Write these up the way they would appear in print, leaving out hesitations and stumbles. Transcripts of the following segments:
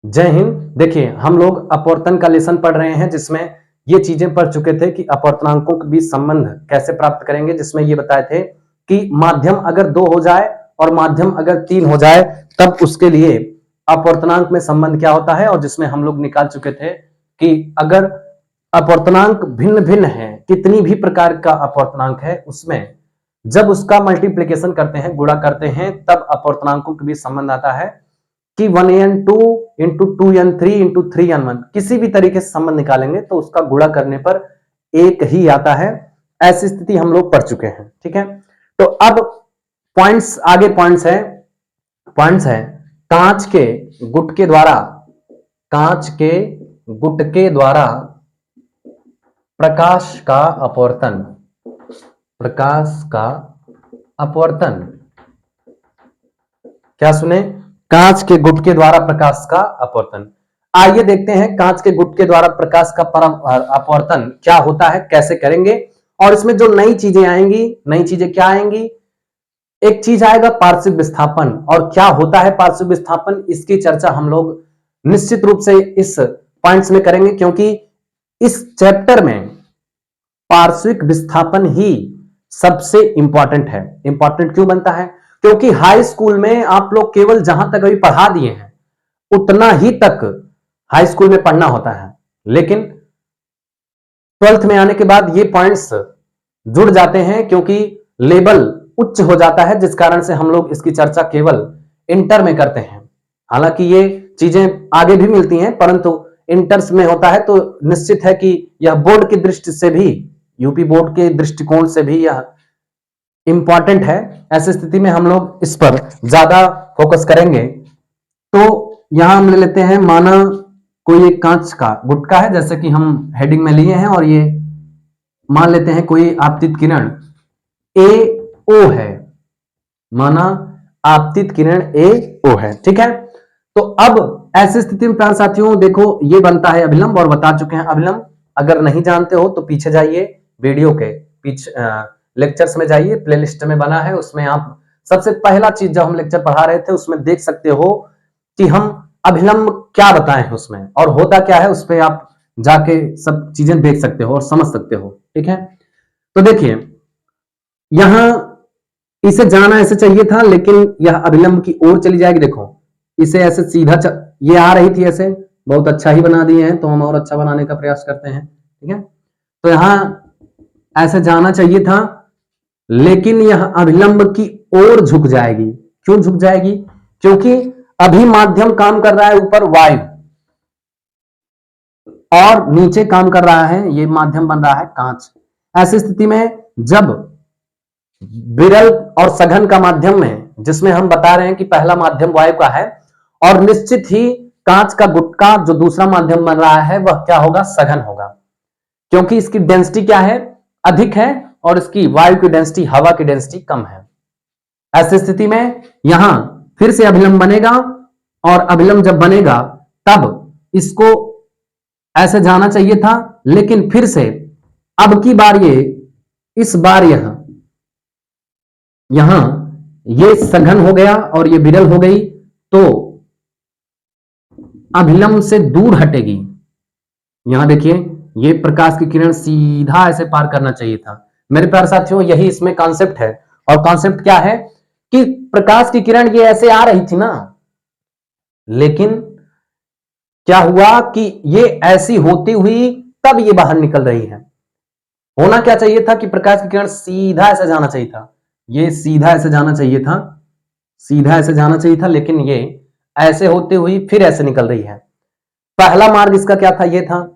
जय हिंद। देखिए, हम लोग अपवर्तन का लेसन पढ़ रहे हैं जिसमें ये चीजें पढ़ चुके थे कि अपवर्तनांकों के बीच संबंध कैसे प्राप्त करेंगे, जिसमें ये बताए थे कि माध्यम अगर 2 हो जाए और माध्यम अगर 3 हो जाए तब उसके लिए अपवर्तनांक में संबंध क्या होता है, और जिसमें हम लोग निकाल चुके थे कि अगर अपवर्तनांक भिन्न भिन्न है, कितनी भी प्रकार का अपवर्तनांक है, उसमें जब उसका मल्टीप्लीकेशन करते हैं, गुणा करते हैं, तब अपवर्तनांकों के बीच संबंध आता है कि 1n2 into 2n3 into 3n1 किसी भी तरीके से संबंध निकालेंगे तो उसका गुणा करने पर एक ही आता है। ऐसी स्थिति हम लोग पढ़ चुके हैं। ठीक है, तो अब पॉइंट्स आगे पॉइंट्स है कांच के गुटके द्वारा प्रकाश का अपवर्तन क्या सुने? कांच के गुटके द्वारा प्रकाश का अपवर्तन। आइए देखते हैं कांच के गुटके द्वारा प्रकाश का अपवर्तन क्या होता है, कैसे करेंगे। और इसमें जो नई चीजें आएंगी, नई चीजें क्या आएंगी? एक चीज आएगा पार्श्विक विस्थापन। और क्या होता है पार्श्विक विस्थापन, इसकी चर्चा हम लोग निश्चित रूप से इस पॉइंट्स में करेंगे, क्योंकि इस चैप्टर में पार्श्विक विस्थापन ही सबसे इंपॉर्टेंट है। इंपॉर्टेंट क्यों बनता है? क्योंकि हाई स्कूल में आप लोग केवल जहां तक अभी पढ़ा दिए हैं उतना ही तक हाई स्कूल में पढ़ना होता है, लेकिन 12th में आने के बाद ये पॉइंट्स जुड़ जाते हैं, क्योंकि लेवल उच्च हो जाता है, जिस कारण से हम लोग इसकी चर्चा केवल इंटर में करते हैं। हालांकि ये चीजें आगे भी मिलती हैं, परंतु इंटर्स में होता है तो निश्चित है कि यह बोर्ड की दृष्टि से भी, यूपी बोर्ड के दृष्टिकोण से भी यह इंपॉर्टेंट है। ऐसी स्थिति में हम लोग इस पर ज्यादा फोकस करेंगे। तो यहां हम ले लेते हैं, माना कोई एक कांच का गुटका है, जैसे कि हम हेडिंग में लिए हैं, और ये मान लेते हैं कोई आपतित किरण AO है। माना आपतित किरण AO है। ठीक है, तो अब ऐसी स्थिति में प्यारे साथियों देखो, ये बनता है अभिलंब, और बता चुके हैं अभिलंब। अगर नहीं जानते हो तो पीछे जाइए, वीडियो के पीछे लेक्चर्स में जाइए, प्लेलिस्ट में बना है, उसमें आप सबसे पहला चीज जब हम लेक्चर पढ़ा रहे थे उसमें देख सकते हो कि हम अभिलंब क्या बताए हैं उसमें, और होता क्या है, उस पर आप जाके सब चीजें देख सकते हो और समझ सकते हो। ठीक है, तो देखिए यहां इसे जाना ऐसे चाहिए था, लेकिन यह अभिलंब की ओर चली जाएगी। देखो इसे ऐसे सीधा ये आ रही थी ऐसे, बहुत अच्छा ही बना दिए हैं, तो हम और अच्छा बनाने का प्रयास करते हैं। ठीक है, तो यहां ऐसे जाना चाहिए था, लेकिन यह अभिलंब की ओर झुक जाएगी। क्यों झुक जाएगी? क्योंकि अभी माध्यम काम कर रहा है ऊपर वायु, और नीचे काम कर रहा है, ये माध्यम बन रहा है कांच। ऐसी स्थिति में जब विरल और सघन का माध्यम में, जिसमें हम बता रहे हैं कि पहला माध्यम वायु का है, और निश्चित ही कांच का गुटका जो दूसरा माध्यम बन रहा है वह क्या होगा? सघन होगा, क्योंकि इसकी डेंसिटी क्या है? अधिक है, और इसकी वायु की डेंसिटी, हवा की डेंसिटी कम है। ऐसी स्थिति में यहां फिर से अभिलंब बनेगा, और अभिलंब जब बनेगा तब इसको ऐसे जाना चाहिए था, लेकिन फिर से अब की बार इस बार यहां ये सघन हो गया और ये विरल हो गई, तो अभिलंब से दूर हटेगी। यहां देखिए, ये प्रकाश की किरण सीधा ऐसे पार करना चाहिए था। मेरे प्यारे साथियों, यही इसमें कॉन्सेप्ट है। और कॉन्सेप्ट क्या है कि प्रकाश की किरण ये ऐसे आ रही थी ना, लेकिन क्या हुआ कि ये ऐसी होती हुई तब ये बाहर निकल रही है। होना क्या चाहिए था कि प्रकाश की किरण सीधा ऐसे जाना चाहिए था, ये सीधा ऐसे जाना चाहिए था, सीधा ऐसे जाना चाहिए था, लेकिन ये ऐसे होते हुई फिर ऐसे निकल रही है। पहला मार्ग इसका क्या था? ये था।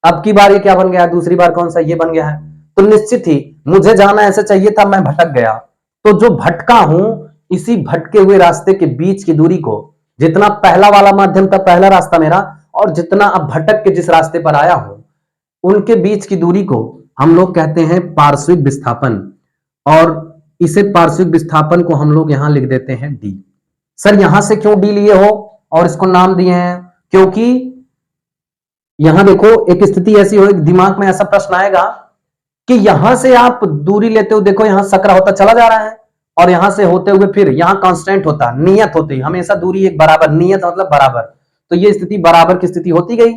अब की बार ये क्या बन गया है? दूसरी बार कौन सा? ये बन गया है। तो निश्चित ही मुझे जाना ऐसे चाहिए था, मैं भटक गया। तो जो भटका हूं, इसी भटके हुए रास्ते के बीच की दूरी को, जितना पहला वाला माध्यम था, पहला रास्ता मेरा, और जितना अब भटक के जिस रास्ते पर आया हूं, उनके बीच की दूरी को हम लोग कहते हैं पार्श्विक विस्थापन। और इसे पार्श्विक विस्थापन को हम लोग यहां लिख देते हैं डी। सर यहां से क्यों डी लिए हो और इसको नाम दिए हैं? क्योंकि यहां देखो, एक स्थिति ऐसी हो, दिमाग में ऐसा प्रश्न आएगा कि यहां से आप दूरी लेते हो, देखो यहां सकरा होता चला जा रहा है, और यहां से होते हुए फिर यहां कांस्टेंट होता, नियत होती, हमेशा दूरी एक बराबर, नियत मतलब बराबर। तो ये स्थिति बराबर की स्थिति होती गई।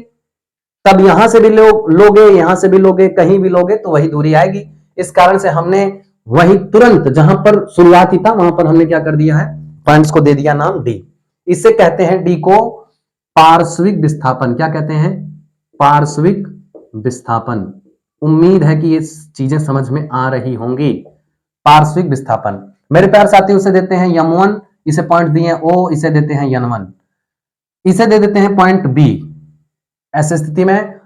तब यहां से भी लोगे, यहां से भी लोगे, कहीं भी लोगे तो वही दूरी आएगी। इस कारण से हमने वही तुरंत जहां पर शुरुआती था वहां पर हमने क्या कर दिया है, पॉइंट्स को दे दिया नाम डी। इसे कहते हैं डी को पार्श्विक विस्थापन। क्या कहते हैं? पार्श्विक विस्थापन। उम्मीद है कि ये चीजें समझ में आ रही होंगी। पार्श्विक विस्थापन मेरे प्यार साथी उसे देते हैं m1, इसे पॉइंट दिए ओ, इसे देते हैं n1, इसे दे देते हैं पॉइंट बी। ऐसी स्थिति में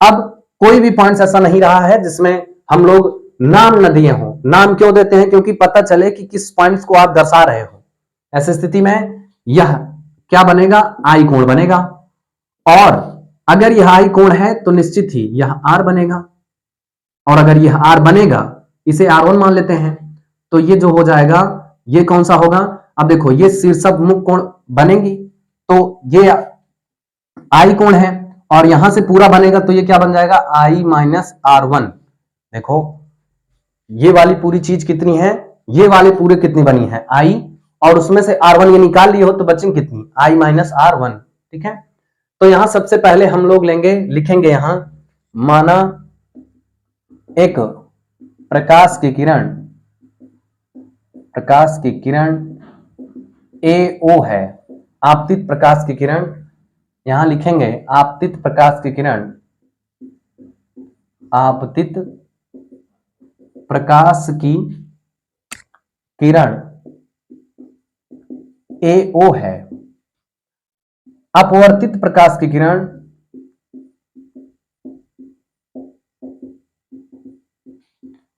अब कोई भी पॉइंट ऐसा नहीं रहा है जिसमें हम लोग नाम न दिए हो। नाम क्यों देते हैं? क्योंकि पता चले कि किस पॉइंट्स को आप दर्शा रहे हो। ऐसी स्थिति में यह क्या बनेगा? आई कोण बनेगा, और अगर यह आई कोण है तो निश्चित ही यह आर बनेगा, और अगर यह आर बनेगा, इसे R1 मान लेते हैं, तो ये जो हो जाएगा ये कौन सा होगा? अब देखो ये शीर्षक मुख कोण बनेगी, तो ये आई कोण है, और यहां से पूरा बनेगा तो ये क्या बन जाएगा? I minus R1। देखो ये वाली पूरी चीज कितनी है, ये वाली पूरे कितनी बनी है? I, और उसमें से R1 ये निकाल लिए हो तो बचेंगे कितनी? I minus R1। ठीक है, तो यहां सबसे पहले हम लोग लेंगे, लिखेंगे यहां, माना एक प्रकाश की किरण, प्रकाश की किरण AO है, आपतित प्रकाश की किरण। यहां लिखेंगे आपतित प्रकाश की किरण, आपतित प्रकाश की किरण AO है। अपवर्तित प्रकाश की किरण,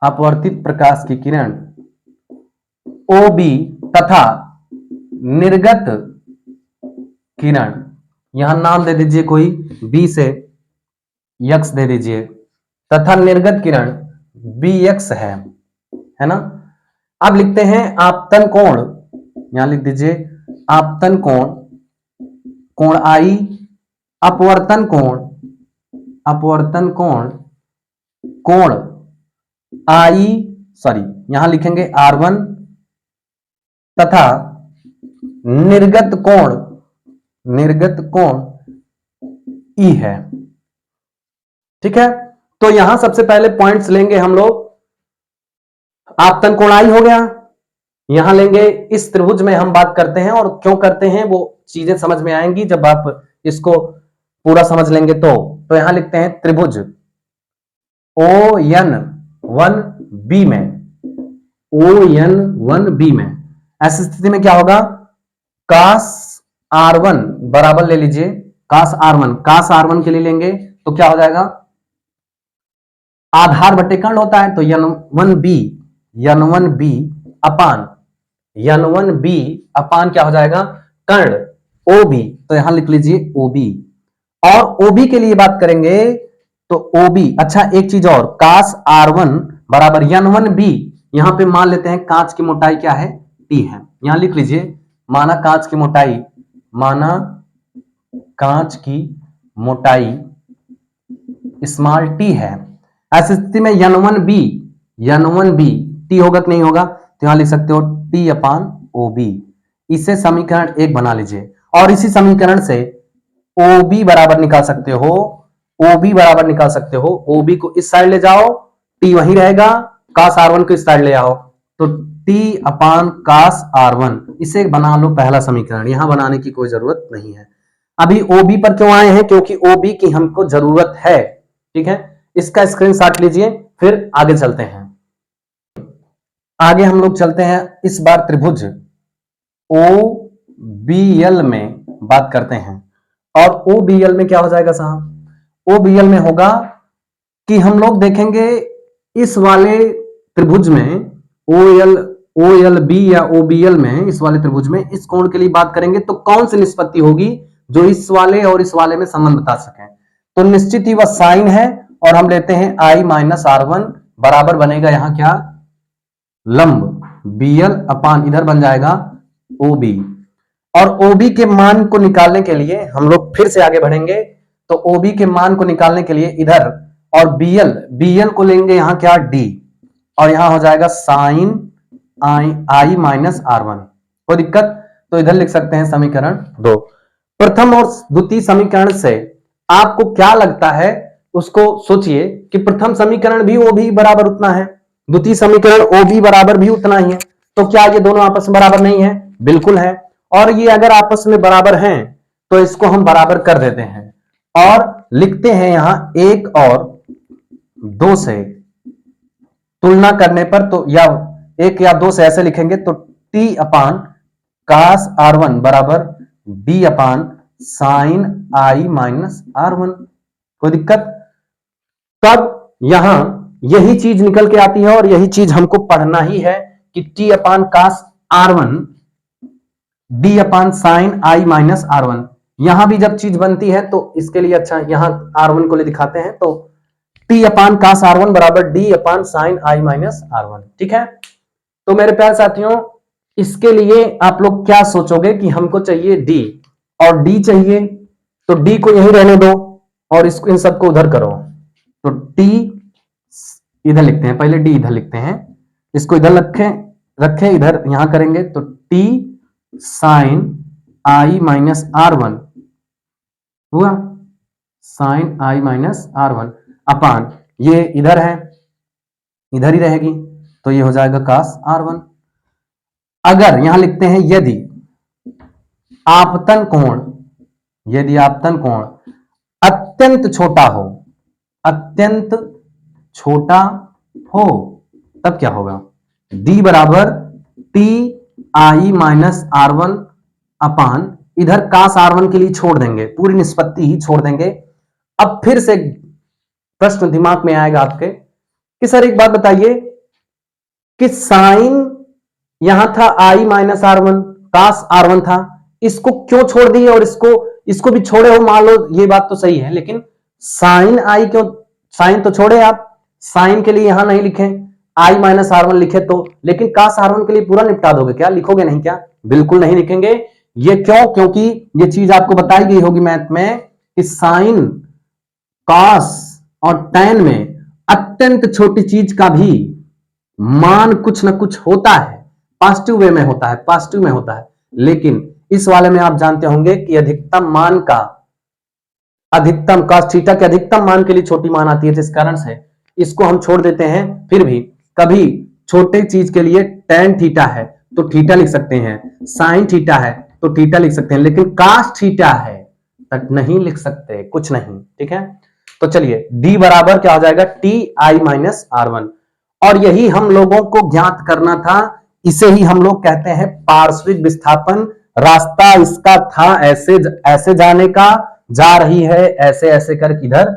अपवर्तित प्रकाश की किरण OB, तथा निर्गत किरण, यहां नाम दे दीजिए कोई, B से यक्स दे दीजिए, तथा निर्गत किरण BX है ना। अब लिखते हैं आपतन कोण, यहां लिख दीजिए आपतन कोण, कोण I, अपवर्तन कोण, अपवर्तन कोण, कोण I, सॉरी यहां लिखेंगे R1, तथा निर्गत कोण, निर्गत कोण E है। ठीक है, तो यहां सबसे पहले पॉइंट्स लेंगे हम लोग। आपतन कोण I हो गया, यहां लेंगे इस त्रिभुज में हम बात करते हैं, और क्यों करते हैं वो चीजें समझ में आएंगी जब आप इसको पूरा समझ लेंगे। तो यहां लिखते हैं त्रिभुज ON1B में, ON1B में ऐसी स्थिति में क्या होगा? cos R1 बराबर ले लीजिए, cos R1, cos R1 के लिए लेंगे तो क्या हो जाएगा? आधार बटे कर्ण होता है, तो N1B अपान N1B अपान क्या हो जाएगा? कर्ण OB, तो यहां लिख लीजिए OB। और OB के लिए बात करेंगे तो OB, अच्छा एक चीज और, cos R1 बराबर N1B, यहां पे मान लेते हैं कांच की मोटाई क्या है? T है। यहां लिख लीजिए, माना कांच की मोटाई, माना कांच की मोटाई स्मॉल t है। ऐसी स्थिति में N1B T होगा कि नहीं होगा? तो यहां लिख सकते हो T अपान OB। इसे समीकरण 1 बना लीजिए, और इसी समीकरण से OB बराबर निकाल सकते हो, OB बराबर निकाल सकते हो। OB को इस साइड ले जाओ, T वहीं रहेगा, cos R1 को इस साइड ले आओ, तो T अपान cos R1, इसे बना लो पहला समीकरण। यहां बनाने की कोई जरूरत नहीं है। अभी OB पर क्यों आए हैं? क्योंकि OB की हमको जरूरत है। ठीक है, इसका स्क्रीनशॉट लीजिए, फिर आगे चलते हैं। आगे हम लोग चलते हैं, इस बार त्रिभुज OBL में बात करते हैं। और OBL में क्या हो जाएगा साहब? OBL में होगा कि हम लोग देखेंगे इस वाले त्रिभुज में OLB या OBL में, इस वाले त्रिभुज में इस कोण के लिए बात करेंगे तो कौन सी निष्पत्ति होगी जो इस वाले और इस वाले में संबंध बता सके? तो निश्चित ही वह साइन है, और हम लेते हैं I माइनस R1 बराबर बनेगा यहां क्या? लंब BL अपान इधर बन जाएगा OB। और OB के मान को निकालने के लिए हम लोग फिर से आगे बढ़ेंगे, तो OB के मान को निकालने के लिए इधर, और BL को लेंगे यहां क्या? D, और यहां हो जाएगा साइन I माइनस R1। कोई दिक्कत? तो इधर लिख सकते हैं समीकरण 2। प्रथम और द्वितीय समीकरण से आपको क्या लगता है, उसको सोचिए कि प्रथम समीकरण भी ओ भी बराबर उतना है, द्वितीय समीकरण ओ भी बराबर भी उतना ही है, तो क्या ये दोनों आपस में बराबर नहीं है? बिल्कुल है। और ये अगर आपस में बराबर हैं तो इसको हम बराबर कर देते हैं और लिखते हैं यहां एक और दो से तुलना करने पर, तो या एक या दो से ऐसे लिखेंगे तो T upon cos R one बराबर D upon sine I minus R one. कोई दिक्कत? तब यहां यही चीज निकल के आती है और यही चीज हमको पढ़ना ही है कि T upon cos R one D upon sine I minus R one. यहां भी जब चीज बनती है तो इसके लिए अच्छा यहां आर वन को ले दिखाते हैं, तो T upon cos R one बराबर D upon sine I minus R one. ठीक है, तो मेरे प्यारे साथियों इसके लिए आप लोग क्या सोचोगे कि हमको चाहिए डी और डी चाहिए, तो डी को यहीं रहने दो और इसको इन सबको उधर करो, तो टी इधर लिखते हैं, पहले डी इधर लिखते हैं, इसको इधर रखें इधर यहां करेंगे तो T sine I minus R one हुआ, sine I minus R one upon ये इधर है, इधर ही रहेगी तो ये हो जाएगा कास आर वन। अगर यहां लिखते हैं यदि आपतन कोण अत्यंत छोटा हो, अत्यंत छोटा हो, तब क्या होगा? d बराबर T I minus R one upon इधर कास आर वन के लिए छोड़ देंगे, पूरी निष्पत्ति ही छोड़ देंगे। अब फिर से प्रश्न दिमाग में आएगा आपके कि सर एक बात बताइए कि साइन यहां था I minus R one, cos R one था, इसको क्यों छोड़ दिए और इसको भी छोड़े हो, मान लो ये बात तो सही है, लेकिन साइन आई क्यों? साइन तो छोड़े आप, साइन के लिए यहां नहीं लिखे, आई माइनस आर वन लिखे तो, लेकिन कास आर वन के लिए पूरा निपटा दोगे क्या? लिखोगे नहीं क्या? बिल्कुल नहीं लिखेंगे। ये क्यों? क्योंकि ये चीज आपको बताई गई होगी मैथ में कि साइन कास और टैन में अत्यंत छोटी चीज का भी मान कुछ ना कुछ होता है, पॉजिटिव वे में होता है, पॉजिटिव में होता है, लेकिन इस वाले में आप जानते होंगे कि अधिकतम मान का, अधिकतम cos थीटा के अधिकतम मान के लिए छोटी मान आती है, जिस कारण से इसको हम छोड़ देते हैं। फिर भी कभी छोटे चीज के लिए tan थीटा है तो थीटा लिख सकते हैं, sin थीटा है तो थीटा लिख सकते हैं, लेकिन cos थीटा है तक नहीं लिख सकते, कुछ नहीं। ठीक है, तो चलिए d बराबर क्या हो जाएगा? T I minus R one, और यही हम लोगों को ज्ञात करना था, इसे ही हम लोग कहते हैं पार्श्विक विस्थापन। रास्ता इसका था ऐसे ऐसे जाने का, जा रही है ऐसे ऐसे कर किधर।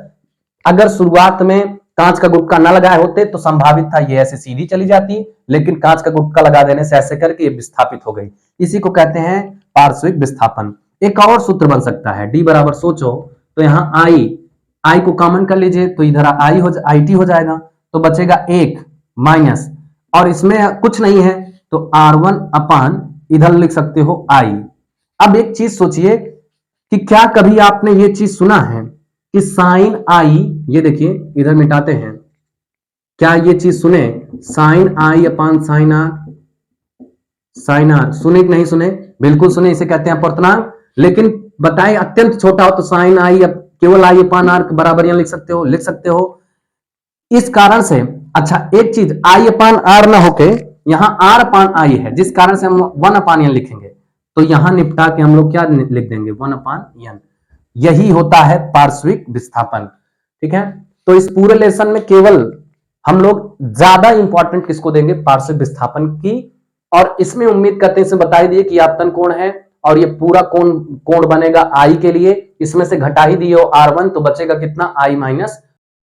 अगर शुरुआत में कांच का गुटका ना लगाए होते तो संभावित था ये ऐसे सीधी चली जाती, लेकिन कांच का गुटका लगा देने से ऐसे करके ये विस्थापित हो गई, इसी को कहते हैं पार्श्विक विस्थापन। एक और सूत्र बन सकता है, डी बराबर सोचो तो यहां आई को कॉमन कर लीजिए तो इधर आई टी हो जाएगा, तो बचेगा एक माइनस, और इसमें कुछ नहीं है तो आर वन अपान इधर लिख सकते हो आई। अब एक चीज सोचिए कि क्या कभी आपने ये चीज सुना है कि साइन आई, ये देखिए इधर मिटाते हैं, क्या ये चीज सुने? Sine I upon sine R, sine R सुने कि नहीं सुने? बिल्कुल सुने, इसे कहते हैं अपवर्तनांक। लेकिन बताए अत्यंत छोटा हो तो साइन आई केवल आई अपान आर बराबर यहां लिख सकते हो। इस कारण से अच्छा एक चीज, आई अपान आर ना होके यहां आर अपान आई है, जिस कारण से हम वन अपान एन लिखेंगे, तो यहां निपटा के हम लोग क्या लिख देंगे? One upon N. यही होता है पार्श्विक विस्थापन। ठीक है, तो इस पूरे लेसन में केवल हम लोग ज्यादा इंपॉर्टेंट किसको देंगे? पार्श्विक विस्थापन की, और इसमें उम्मीद करते हैं बताई दिए कि आपतन कोण है और ये पूरा कोण बनेगा आई के लिए, इसमें से घटा ही दिए हो R1 तो बचेगा कितना? I minus